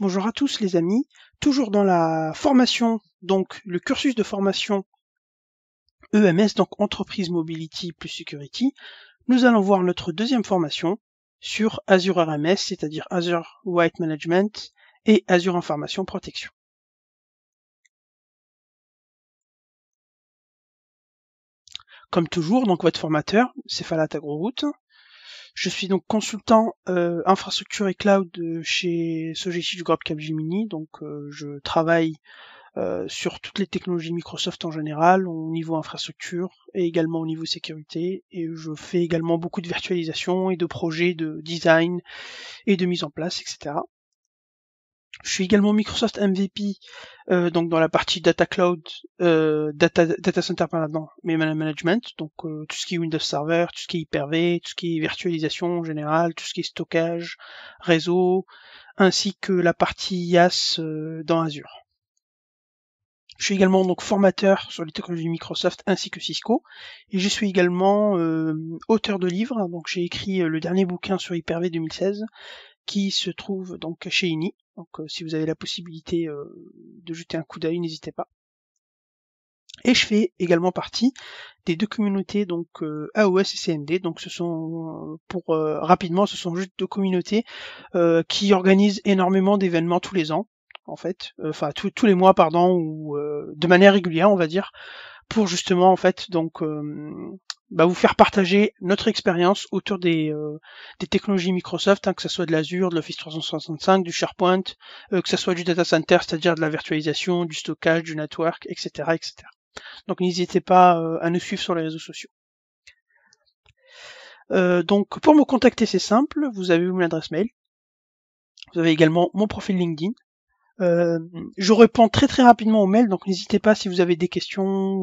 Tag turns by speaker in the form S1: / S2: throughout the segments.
S1: Bonjour à tous les amis, toujours dans la formation, donc le cursus de formation EMS, donc Entreprise Mobility plus Security, nous allons voir notre deuxième formation sur Azure RMS, c'est-à-dire Azure Right Management et Azure Information Protection. Comme toujours, donc votre formateur, c'est Falat Agroroute. Je suis donc consultant infrastructure et cloud chez Sogeti du groupe Capgemini, donc je travaille sur toutes les technologies Microsoft en général, au niveau infrastructure et également au niveau sécurité. Et je fais également beaucoup de virtualisation et de projets de design et de mise en place, etc. Je suis également Microsoft MVP, donc dans la partie Data Cloud, Data Center pardon, mais Management, donc tout ce qui est Windows Server, tout ce qui est Hyper-V, tout ce qui est virtualisation en général, tout ce qui est stockage, réseau, ainsi que la partie IaaS dans Azure. Je suis également donc formateur sur les technologies Microsoft ainsi que Cisco, et je suis également auteur de livres. Donc j'ai écrit le dernier bouquin sur Hyper-V 2016, qui se trouve donc chez INI. Donc si vous avez la possibilité de jeter un coup d'œil, n'hésitez pas. Et je fais également partie des deux communautés, donc AOS et CMD. Donc ce sont, pour rapidement, ce sont juste deux communautés qui organisent énormément d'événements tous les ans, en fait, enfin tous les mois, pardon, ou de manière régulière, on va dire, pour justement, en fait, donc vous faire partager notre expérience autour des technologies Microsoft, que ce soit de l'Azure, de l'Office 365, du SharePoint, que ce soit du data center, c'est-à-dire de la virtualisation, du stockage, du network, etc., etc. Donc n'hésitez pas à nous suivre sur les réseaux sociaux. Donc pour me contacter, c'est simple, vous avez mon adresse mail, vous avez également mon profil LinkedIn. Je réponds très rapidement aux mails, donc n'hésitez pas si vous avez des questions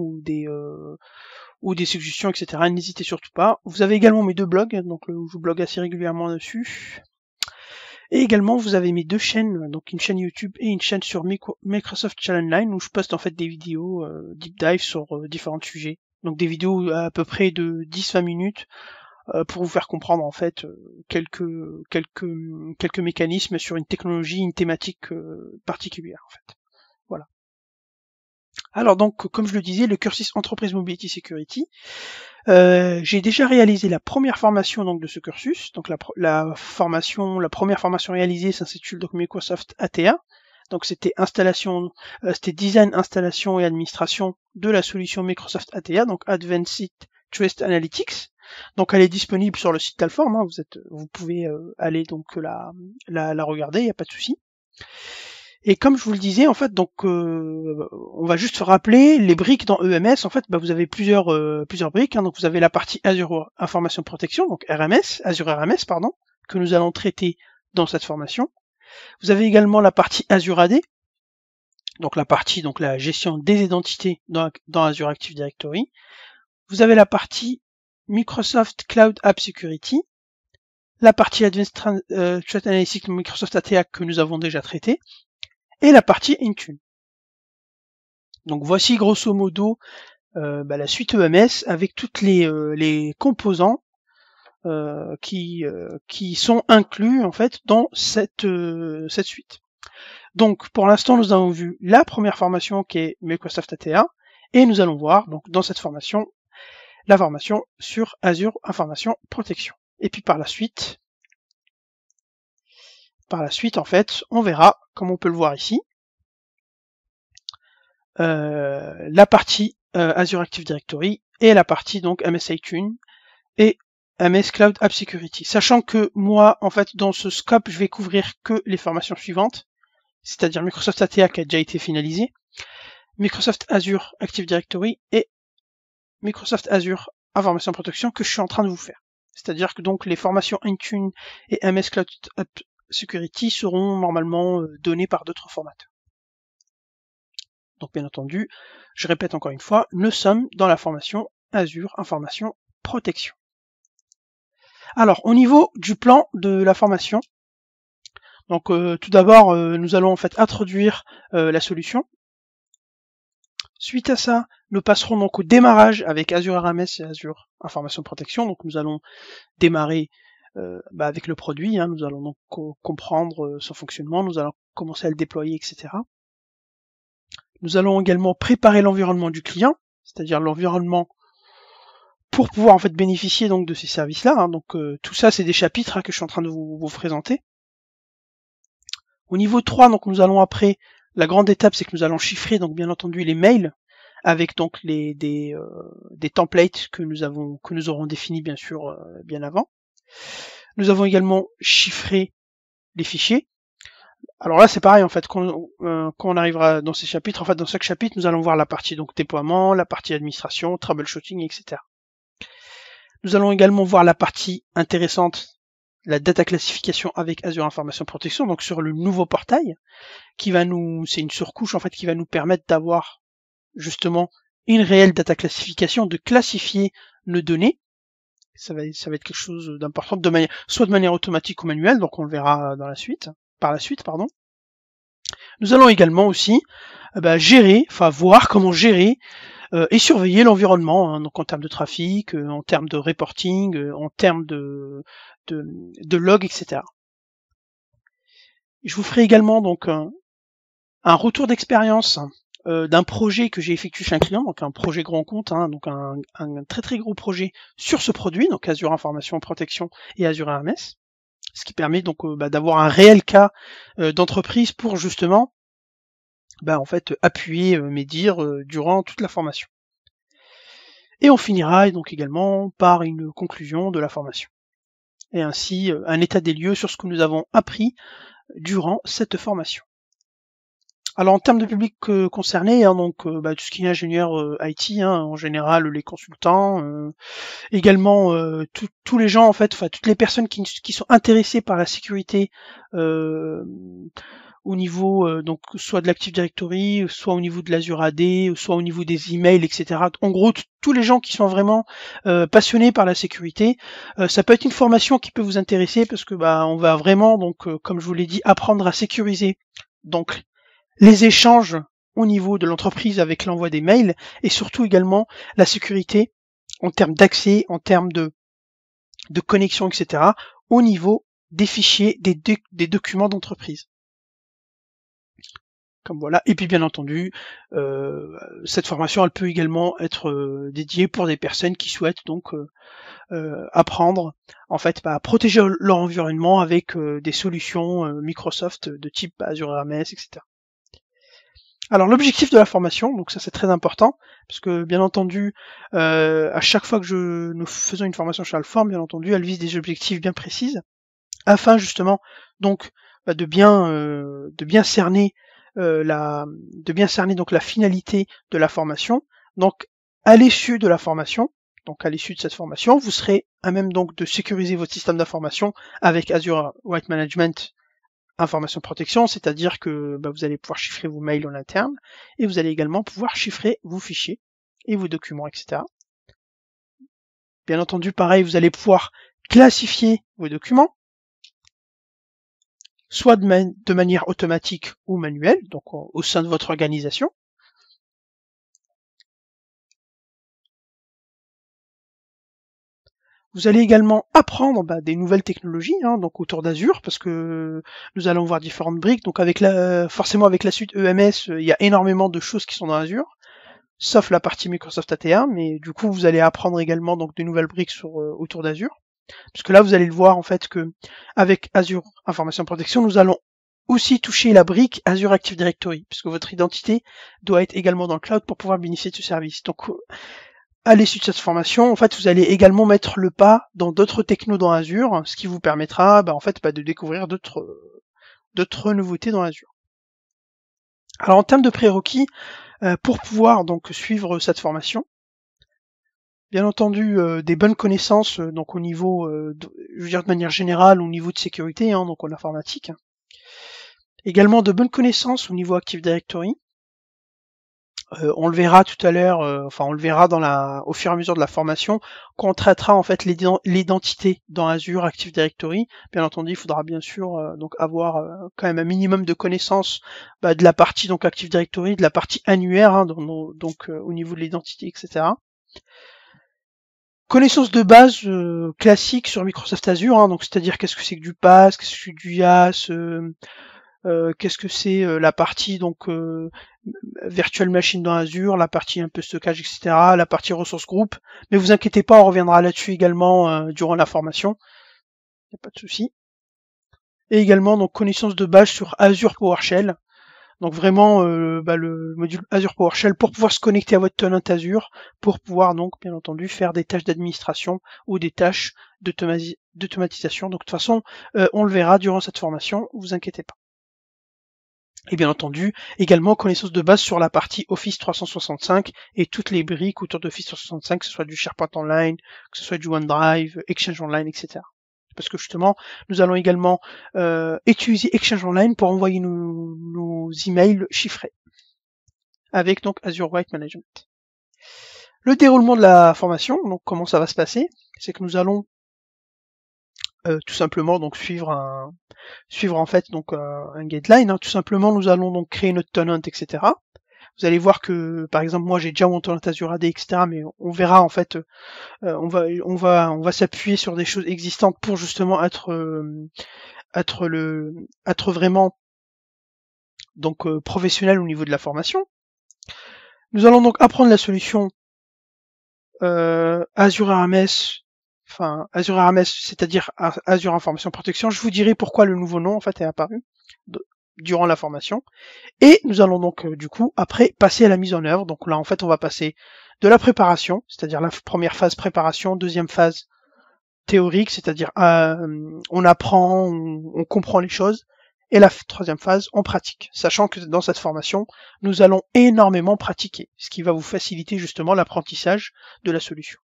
S1: ou des suggestions, etc. N'hésitez surtout pas. Vous avez également mes deux blogs, donc je blogue assez régulièrement dessus. Et également, vous avez mes deux chaînes, donc une chaîne YouTube et une chaîne sur Microsoft Challenge Line, où je poste en fait des vidéos deep dive sur différents sujets. Donc des vidéos à peu près de 10-20 minutes pour vous faire comprendre en fait quelques mécanismes sur une technologie, une thématique particulière en fait. Voilà. Alors donc, comme je le disais, le cursus Entreprise Mobility Security, j'ai déjà réalisé la première formation donc de ce cursus. Donc la première formation réalisée s'intitule donc Microsoft ATA. Donc c'était design, installation et administration de la solution Microsoft ATA, donc Advanced Threat Analytics. Donc elle est disponible sur le site Talform, vous pouvez aller donc la regarder, il n'y a pas de souci. Et comme je vous le disais, en fait, donc on va juste se rappeler les briques dans EMS. En fait, vous avez plusieurs briques. Donc vous avez la partie Azure Information Protection, donc Azure RMS, pardon, que nous allons traiter dans cette formation. Vous avez également la partie Azure AD, donc la gestion des identités dans Azure Active Directory. Vous avez la partie Microsoft Cloud App Security, la partie Advanced Threat Analytics Microsoft ATA que nous avons déjà traité, et la partie Intune. Donc voici grosso modo la suite EMS avec toutes les composants qui sont inclus en fait dans cette suite. Donc pour l'instant nous avons vu la première formation qui est Microsoft ATA et nous allons voir donc dans cette formation la formation sur Azure Information Protection. Et puis par la suite en fait on verra, comme on peut le voir ici, la partie Azure Active Directory et la partie donc MS Intune et MS Cloud App Security. Sachant que moi, en fait, dans ce scope, je vais couvrir que les formations suivantes, c'est-à-dire Microsoft ATA qui a déjà été finalisé, Microsoft Azure Active Directory et Microsoft Azure Information Protection que je suis en train de vous faire. C'est-à-dire que donc les formations Intune et MS Cloud App Security seront normalement données par d'autres formateurs. Donc bien entendu, je répète encore une fois, nous sommes dans la formation Azure Information Protection. Alors au niveau du plan de la formation, donc tout d'abord nous allons en fait introduire la solution. Suite à ça, nous passerons donc au démarrage avec Azure RMS et Azure Information Protection. Donc nous allons démarrer avec le produit, nous allons donc comprendre son fonctionnement, nous allons commencer à le déployer, etc. Nous allons également préparer l'environnement du client, c'est-à-dire l'environnement pour pouvoir en fait bénéficier donc de ces services-là. Hein. Donc tout ça, c'est des chapitres que je suis en train de vous présenter. Au niveau 3, donc nous allons après, la grande étape, c'est que nous allons chiffrer donc bien entendu les mails avec donc des templates que nous aurons définis bien sûr bien avant. Nous avons également chiffré les fichiers. Alors là, c'est pareil en fait, quand on arrivera dans ces chapitres, en fait dans chaque chapitre, nous allons voir la partie donc déploiement, la partie administration, troubleshooting, etc. Nous allons également voir la partie intéressante, la data classification avec Azure Information Protection, donc sur le nouveau portail, c'est une surcouche en fait qui va nous permettre d'avoir justement une réelle data classification, de classifier nos données. Ça va être quelque chose d'important, soit de manière automatique ou manuelle, donc on le verra par la suite. Nous allons également aussi voir comment gérer et surveiller l'environnement, hein, donc en termes de trafic, en termes de reporting, en termes de log, etc. Je vous ferai également donc un retour d'expérience d'un projet que j'ai effectué chez un client, donc un projet grand compte, hein, donc un très gros projet sur ce produit, donc Azure Information Protection et Azure AMS, ce qui permet donc d'avoir un réel cas d'entreprise pour justement en fait appuyer mes dires durant toute la formation. Et on finira donc également par une conclusion de la formation. Et ainsi un état des lieux sur ce que nous avons appris durant cette formation. Alors en termes de public concerné, hein, donc tout ce qui est ingénieur IT, hein, en général les consultants, également tous les gens en fait, toutes les personnes qui sont intéressées par la sécurité au niveau donc soit de l'Active Directory, soit au niveau de l'Azure AD, soit au niveau des emails, etc. En gros, tous les gens qui sont vraiment passionnés par la sécurité, ça peut être une formation qui peut vous intéresser parce que on va vraiment donc comme je vous l'ai dit, apprendre à sécuriser donc les échanges au niveau de l'entreprise avec l'envoi des mails et surtout également la sécurité en termes d'accès, en termes de connexion, etc. au niveau des fichiers, des documents d'entreprise. Comme voilà. Et puis bien entendu, cette formation elle peut également être dédiée pour des personnes qui souhaitent donc apprendre en fait à protéger leur environnement avec des solutions Microsoft de type Azure AMS, etc. Alors l'objectif de la formation, donc ça c'est très important, parce que bien entendu, à chaque fois que nous faisons une formation chez Alform, bien entendu, elle vise des objectifs bien précises, afin justement donc de bien cerner donc la finalité de la formation. Donc à l'issue de la formation, donc à l'issue de cette formation, vous serez à même donc de sécuriser votre système d'information avec Azure Right Management Information Protection, c'est-à-dire que vous allez pouvoir chiffrer vos mails en interne et vous allez également pouvoir chiffrer vos fichiers et vos documents, etc. Bien entendu, pareil, vous allez pouvoir classifier vos documents, soit de manière automatique ou manuelle, donc au sein de votre organisation. Vous allez également apprendre des nouvelles technologies, hein, donc autour d'Azure, parce que nous allons voir différentes briques. Donc forcément avec la suite EMS, il y a énormément de choses qui sont dans Azure, sauf la partie Microsoft ATA, mais du coup vous allez apprendre également donc de nouvelles briques autour d'Azure. Parce que là vous allez le voir en fait que avec Azure Information Protection, nous allons aussi toucher la brique Azure Active Directory, puisque votre identité doit être également dans le cloud pour pouvoir bénéficier de ce service. Donc à l'issue de cette formation, en fait, vous allez également mettre le pas dans d'autres technos dans Azure, ce qui vous permettra de découvrir d'autres nouveautés dans Azure. Alors en termes de prérequis, pour pouvoir donc suivre cette formation, bien entendu des bonnes connaissances donc au niveau, je veux dire de manière générale au niveau de sécurité, hein, donc en informatique. Également de bonnes connaissances au niveau Active Directory. On le verra tout à l'heure, on le verra au fur et à mesure de la formation, quand on traitera en fait l'identité dans Azure Active Directory. Bien entendu, il faudra bien sûr donc avoir quand même un minimum de connaissances de la partie donc Active Directory, de la partie annuaire, hein, donc au niveau de l'identité, etc. Connaissances de base classiques sur Microsoft Azure, hein, donc c'est-à-dire qu'est-ce que c'est que du PaaS, qu'est-ce que c'est que du IaaS, qu'est-ce que c'est la partie donc virtual machine dans Azure, la partie un peu stockage, etc., la partie ressources group. Mais vous inquiétez pas, on reviendra là-dessus également durant la formation. Y a pas de souci. Et également donc connaissance de base sur Azure PowerShell. Donc vraiment le module Azure PowerShell pour pouvoir se connecter à votre tenant Azure, pour pouvoir donc bien entendu faire des tâches d'administration ou des tâches d'automatisation. Donc de toute façon, on le verra durant cette formation, vous inquiétez pas. Et bien entendu, également connaissance de base sur la partie Office 365 et toutes les briques autour d'Office 365, que ce soit du SharePoint Online, que ce soit du OneDrive, Exchange Online, etc. Parce que justement, nous allons également utiliser Exchange Online pour envoyer nos emails chiffrés avec donc Azure Write Management. Le déroulement de la formation, donc comment ça va se passer, c'est que nous allons tout simplement donc suivre en fait donc un guideline. Hein. Tout simplement, nous allons donc créer notre tenant, etc. Vous allez voir que, par exemple, moi j'ai déjà mon tenant Azure AD, etc. Mais on verra en fait, on va s'appuyer sur des choses existantes pour justement être vraiment donc professionnel au niveau de la formation. Nous allons donc apprendre la solution Azure RMS. Enfin, Azure RMS, c'est-à-dire Azure Information Protection. Je vous dirai pourquoi le nouveau nom en fait est apparu durant la formation. Et nous allons donc du coup après passer à la mise en œuvre. Donc là en fait on va passer de la préparation, c'est-à-dire la première phase préparation, deuxième phase théorique, c'est-à-dire on apprend, on comprend les choses, et la troisième phase on pratique, sachant que dans cette formation nous allons énormément pratiquer, ce qui va vous faciliter justement l'apprentissage de la solution.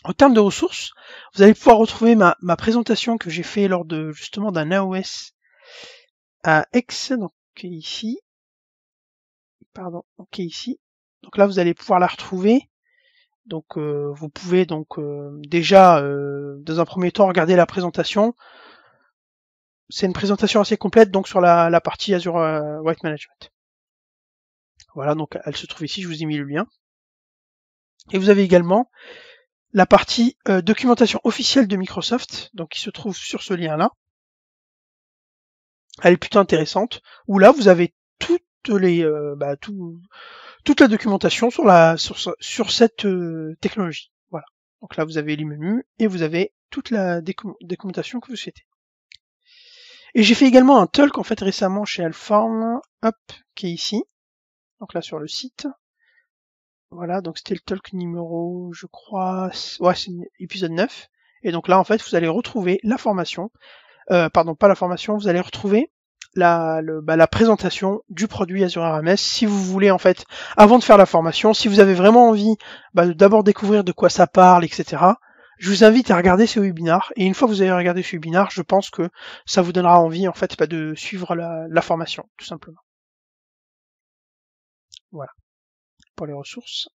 S1: En termes de ressources, vous allez pouvoir retrouver ma présentation que j'ai fait lors de justement d'un AOS à Aix, donc ici. Pardon, ok ici. Donc là vous allez pouvoir la retrouver. Donc vous pouvez donc déjà dans un premier temps regarder la présentation. C'est une présentation assez complète donc sur la partie Azure Write Management. Voilà, donc elle se trouve ici, je vous ai mis le lien. Et vous avez également la partie documentation officielle de Microsoft, donc qui se trouve sur ce lien-là. Elle est plutôt intéressante, où là vous avez toute la documentation sur cette technologie. Voilà. Donc là vous avez les menus et vous avez toute la documentation que vous souhaitez. Et j'ai fait également un talk en fait récemment chez Alform, qui est ici. Donc là sur le site. Voilà, donc c'était le talk numéro, je crois, ouais, c'est épisode 9. Et donc là, en fait, vous allez retrouver la formation, pardon, pas la formation, vous allez retrouver la présentation du produit Azure RMS. Si vous voulez, en fait, avant de faire la formation, si vous avez vraiment envie de d'abord découvrir de quoi ça parle, etc., je vous invite à regarder ce webinar. Et une fois que vous avez regardé ce webinar, je pense que ça vous donnera envie, en fait, de suivre la formation, tout simplement. Voilà. Pour les ressources.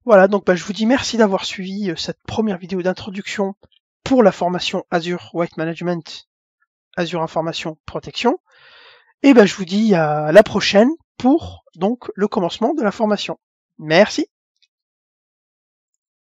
S1: Voilà, donc je vous dis merci d'avoir suivi cette première vidéo d'introduction pour la formation Azure Write Management, Azure Information Protection. Et je vous dis à la prochaine pour donc le commencement de la formation. Merci.